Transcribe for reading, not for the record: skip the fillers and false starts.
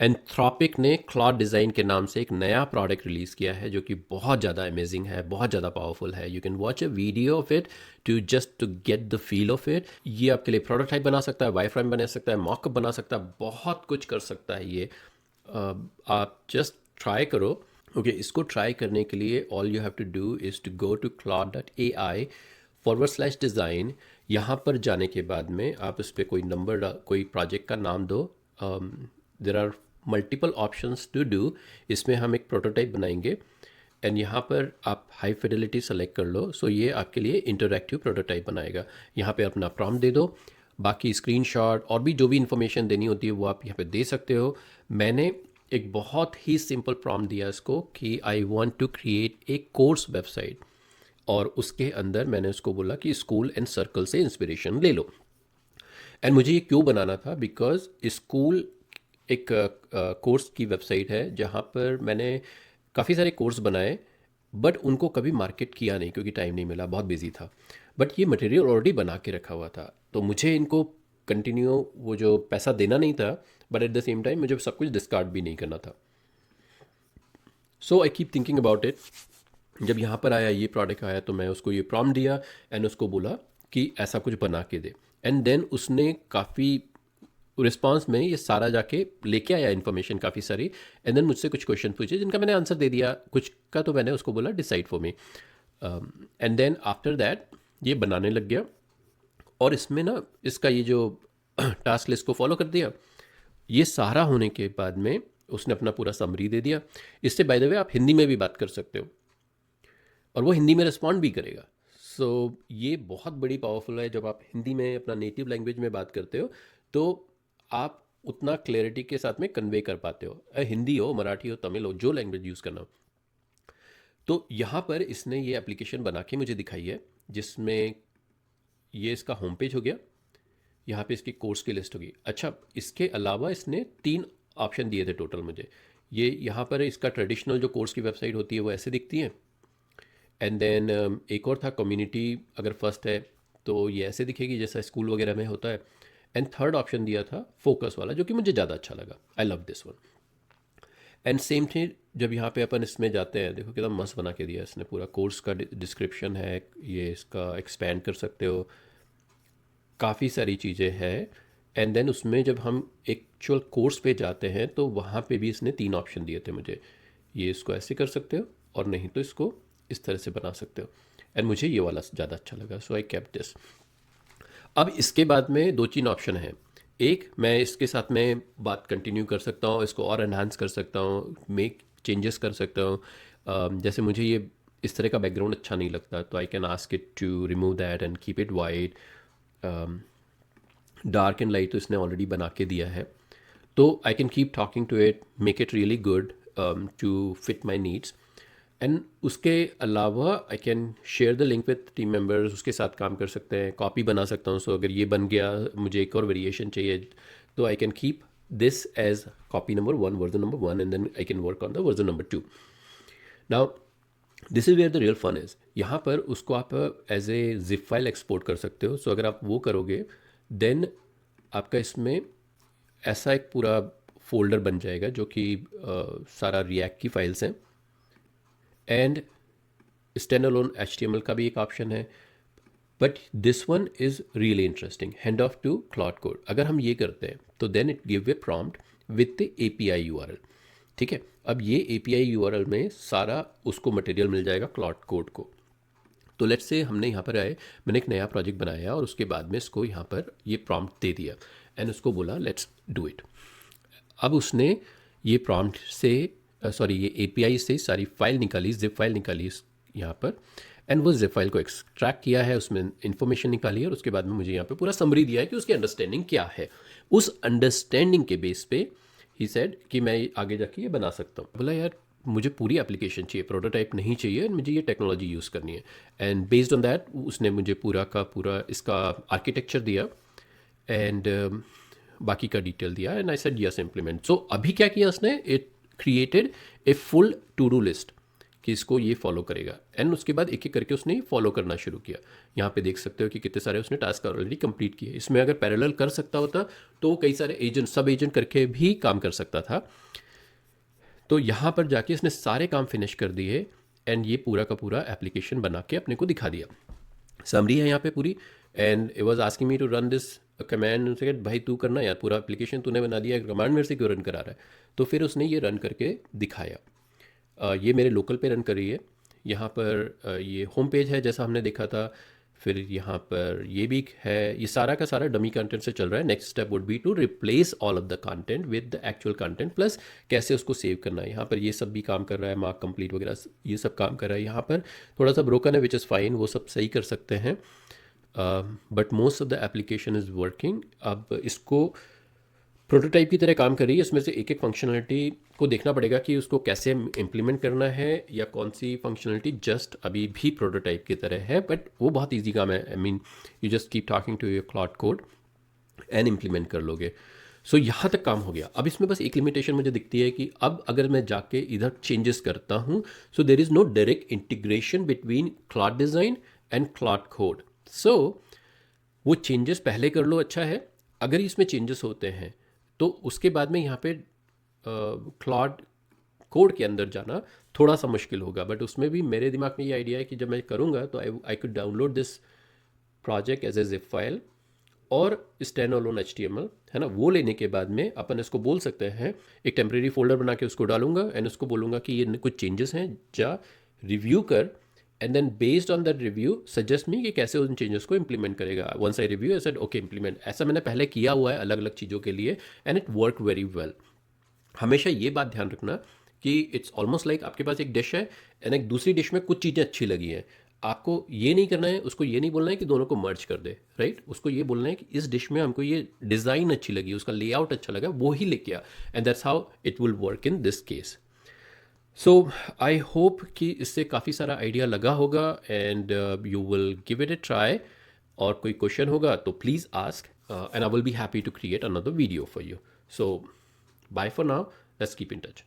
Anthropic ने Claude design के नाम से एक नया प्रोडक्ट रिलीज़ किया है जो कि बहुत ज़्यादा अमेजिंग है, बहुत ज़्यादा पावरफुल है। You can watch a video of it to get the feel of it. ये आपके लिए प्रोटोटाइप बना सकता है, वाईफ्रेम बना सकता है, मॉकअप बना सकता है, बहुत कुछ कर सकता है ये। आप जस्ट ट्राई करो। ओके, इसको ट्राई करने के लिए all you have to do is to go to claude.ai/design। यहाँ पर जाने के बाद में आप उस पर कोई नंबर, कोई प्रोजेक्ट का नाम दो। There are multiple options to do. इसमें हम एक प्रोटोटाइप बनाएंगे एंड यहाँ पर आप हाई फिdelity सेलेक्ट कर लो। सो ये आपके लिए इंटरैक्टिव प्रोटोटाइप बनाएगा। यहाँ पे अपना प्रॉम्प्ट दे दो, बाकी स्क्रीनशॉट और भी जो भी इंफॉर्मेशन देनी होती है वो आप यहाँ पे दे सकते हो। मैंने एक बहुत ही सिंपल प्रॉम्प्ट दिया इसको कि I want to create a course website, और उसके अंदर मैंने उसको बोला कि स्कूल एंड सर्कल से इंस्पिरेशन ले लो। एंड मुझे ये क्यों बनाना था, बिकॉज स्कूल एक कोर्स की वेबसाइट है जहाँ पर मैंने काफ़ी सारे कोर्स बनाए, बट उनको कभी मार्केट किया नहीं क्योंकि टाइम नहीं मिला, बहुत बिजी था। बट ये मटेरियल ऑलरेडी बना के रखा हुआ था, तो मुझे इनको कंटिन्यू वो जो पैसा देना नहीं था, but at the same time मुझे सब कुछ डिस्कार्ड भी नहीं करना था। So I keep thinking about it. जब यहाँ पर आया, ये प्रोडक्ट आया, तो मैं उसको ये प्रॉम्प्ट दिया एंड उसको बोला कि ऐसा कुछ बना के दे। एंड देन उसने काफ़ी रिस्पांस में ये सारा जाके लेके आया इन्फॉर्मेशन काफ़ी सारी। एंड देन मुझसे कुछ क्वेश्चन पूछे जिनका मैंने आंसर दे दिया, कुछ का तो मैंने उसको बोला decide for me. And then after that ये बनाने लग गया। और इसमें ना इसका ये जो टास्क लिस्ट को फॉलो कर दिया। ये सारा होने के बाद में उसने अपना पूरा समरी दे दिया। इससे बाय द वे आप हिंदी में भी बात कर सकते हो और वो हिंदी में रिस्पॉन्ड भी करेगा। सो ये बहुत बड़ी पावरफुल है। जब आप हिंदी में अपना नेटिव लैंग्वेज में बात करते हो तो आप उतना क्लैरिटी के साथ में कन्वे कर पाते हो, हिंदी हो, मराठी हो, तमिल हो, जो लैंग्वेज यूज़ करना हो। तो यहाँ पर इसने ये एप्लीकेशन बना के मुझे दिखाई है, जिसमें ये इसका होम पेज हो गया, यहाँ पे इसकी कोर्स की लिस्ट होगी। अच्छा, इसके अलावा इसने 3 ऑप्शन दिए थे टोटल मुझे। ये यहाँ पर इसका ट्रेडिशनल जो कोर्स की वेबसाइट होती है वो ऐसे दिखती है। एंड देन एक और था कम्युनिटी, अगर फर्स्ट है तो ये ऐसे दिखेगी जैसा स्कूल वगैरह में होता है। एंड थर्ड ऑप्शन दिया था फोकस वाला, जो कि मुझे ज़्यादा अच्छा लगा। I love this one. And same thing जब यहाँ पे अपन इसमें जाते हैं, देखो कितना मस्त बना के दिया इसने। पूरा कोर्स का डिस्क्रिप्शन है, ये इसका एक्सपैंड कर सकते हो, काफ़ी सारी चीज़ें हैं। एंड देन उसमें जब हम एक्चुअल कोर्स पे जाते हैं तो वहाँ पे भी इसने 3 ऑप्शन दिए थे मुझे। ये इसको ऐसे कर सकते हो और नहीं तो इसको इस तरह से बना सकते हो। एंड मुझे ये वाला ज़्यादा अच्छा लगा, सो आई केप्ट दिस। अब इसके बाद में 2-3 ऑप्शन हैं। एक, मैं इसके साथ में बात कंटिन्यू कर सकता हूँ, इसको और एनहांस कर सकता हूँ, मेक चेंजेस कर सकता हूँ। जैसे मुझे ये इस तरह का बैकग्राउंड अच्छा नहीं लगता, तो I can ask it to remove that and keep it white. Dark and light तो इसने ऑलरेडी बना के दिया है, तो I can keep talking to it, make it really good to fit my needs. And उसके अलावा I can share the link with team members, उसके साथ काम कर सकते हैं, कॉपी बना सकता हूँ। सो अगर ये बन गया, मुझे एक और वेरिएशन चाहिए, तो I can keep this as copy number 1, version number 1, and then I can work on the version number 2। Now this is where the real fun is. यहाँ पर उसको आप as a zip file export कर सकते हो। सो अगर आप वो करोगे देन आपका इसमें ऐसा एक पूरा फोल्डर बन जाएगा जो कि सारा रिएक्ट की फाइल्स हैं। एंड स्टैंड अलोन HTML का भी एक ऑप्शन है। But this one is really interesting, hand off to Claude code. अगर हम ये करते हैं तो then it give a prompt with the API URL। ठीक है, अब ये API URL में सारा उसको मटेरियल मिल जाएगा क्लॉड कोड को। तो लेट्स से हमने यहाँ पर आए, मैंने एक नया प्रोजेक्ट बनाया और उसके बाद में इसको यहाँ पर ये प्रॉम्प्ट दे दिया एंड उसको बोला लेट्स डू इट। अब उसने ये प्रॉम्प्ट से सॉरी ये API से सारी फाइल निकाली, जिप फाइल निकाली यहाँ पर। एंड वो जिप फाइल को एक्सट्रैक्ट किया है, उसमें इन्फॉर्मेशन निकाली है और उसके बाद में मुझे यहाँ पे पूरा समरी दिया है कि उसकी अंडरस्टैंडिंग क्या है। उस अंडरस्टैंडिंग के बेस पे ही सेड कि मैं आगे जाके ये बना सकता हूँ। बोला यार मुझे पूरी एप्लीकेशन चाहिए, प्रोटोटाइप नहीं चाहिए, मुझे ये टेक्नोलॉजी यूज़ करनी है। एंड बेस्ड ऑन दैट उसने मुझे पूरा का पूरा इसका आर्किटेक्चर दिया एंड बाकी का डिटेल दिया। And I said yes implement. So अभी क्या किया उसने, it created a full to do list कि इसको ये फॉलो करेगा, एंड उसके बाद एक एक करके उसने फॉलो करना शुरू किया। यहाँ पे देख सकते हो कि कितने सारे उसने टास्क ऑलरेडी कंप्लीट किए। इसमें अगर पैरेलल कर सकता होता तो वो कई सारे एजेंट सब एजेंट करके भी काम कर सकता था। तो यहाँ पर जाके इसने सारे काम फिनिश कर दिए एंड ये पूरा का पूरा एप्लीकेशन बना के अपने को दिखा दिया। समरी है यहाँ पे पूरी, and it was asking me to run this command. भाई तू करना यार, पूरा एप्लीकेशन तूने बना दिया, कमांड मेरे से क्यों रन करा रहा है। तो फिर उसने ये रन करके दिखाया। ये मेरे लोकल पे रन कर रही है। यहाँ पर ये होम पेज है जैसा हमने देखा था। फिर यहाँ पर ये भी है, ये सारा का सारा डमी कंटेंट से चल रहा है। Next step would be to replace all of the content with the actual content, plus कैसे उसको सेव करना है। यहाँ पर ये सब भी काम कर रहा है, मार्क कंप्लीट वगैरह ये सब काम कर रहा है। यहाँ पर थोड़ा सा ब्रोकन है विच इज़ फाइन, वो सब सही कर सकते हैं, but most of the application is working. अब इसको प्रोटोटाइप की तरह काम कर रही है। इसमें से एक एक फंक्शनलिटी को देखना पड़ेगा कि उसको कैसे इम्प्लीमेंट करना है, या कौन सी फंक्शनलिटी जस्ट अभी भी प्रोटोटाइप की तरह है, बट वो बहुत इजी काम है। I mean you just keep talking to your Claude code and implement कर लोगे। सो यहाँ तक काम हो गया। अब इसमें बस एक लिमिटेशन मुझे दिखती है कि अब अगर मैं जाके इधर चेंजेस करता हूँ, so there is no direct integration between cloud design and cloud code. So वो चेंजेस पहले कर लो, अच्छा है। अगर इसमें चेंजेस होते हैं तो उसके बाद में यहाँ पे क्लाउड कोड के अंदर जाना थोड़ा सा मुश्किल होगा, बट उसमें भी मेरे दिमाग में ये आइडिया है कि जब मैं करूँगा तो I could download this project as a zip file और स्टैंडअलोन HTML है ना, वो लेने के बाद में अपन इसको बोल सकते हैं, एक टेम्प्रेरी फोल्डर बना के उसको डालूंगा एंड उसको बोलूँगा कि ये कुछ चेंजेस हैं, जा रिव्यू कर, and then based on that review suggest me कि कैसे उन चेंजेस को इंप्लीमेंट करेगा। Once I review I said okay implement. ऐसा मैंने पहले किया हुआ है अलग अलग चीज़ों के लिए and it work very well. हमेशा ये बात ध्यान रखना कि इट्स ऑलमोस्ट लाइक आपके पास एक डिश है एंड एक दूसरी डिश में कुछ चीज़ें अच्छी लगी हैं, आपको ये नहीं करना है, उसको ये नहीं बोलना है कि दोनों को मर्ज कर दे, राइट। उसको ये बोलना है कि इस डिश में हमको ये डिज़ाइन अच्छी लगी, उसका लेआउट अच्छा लगा, वो ही लेके आ, and that's how it will work in this case. So I hope कि इससे काफ़ी सारा आइडिया लगा होगा and you will give it a try. और कोई क्वेश्चन होगा तो please ask and I will be happy to create another video for you. So bye for now, let's keep in touch.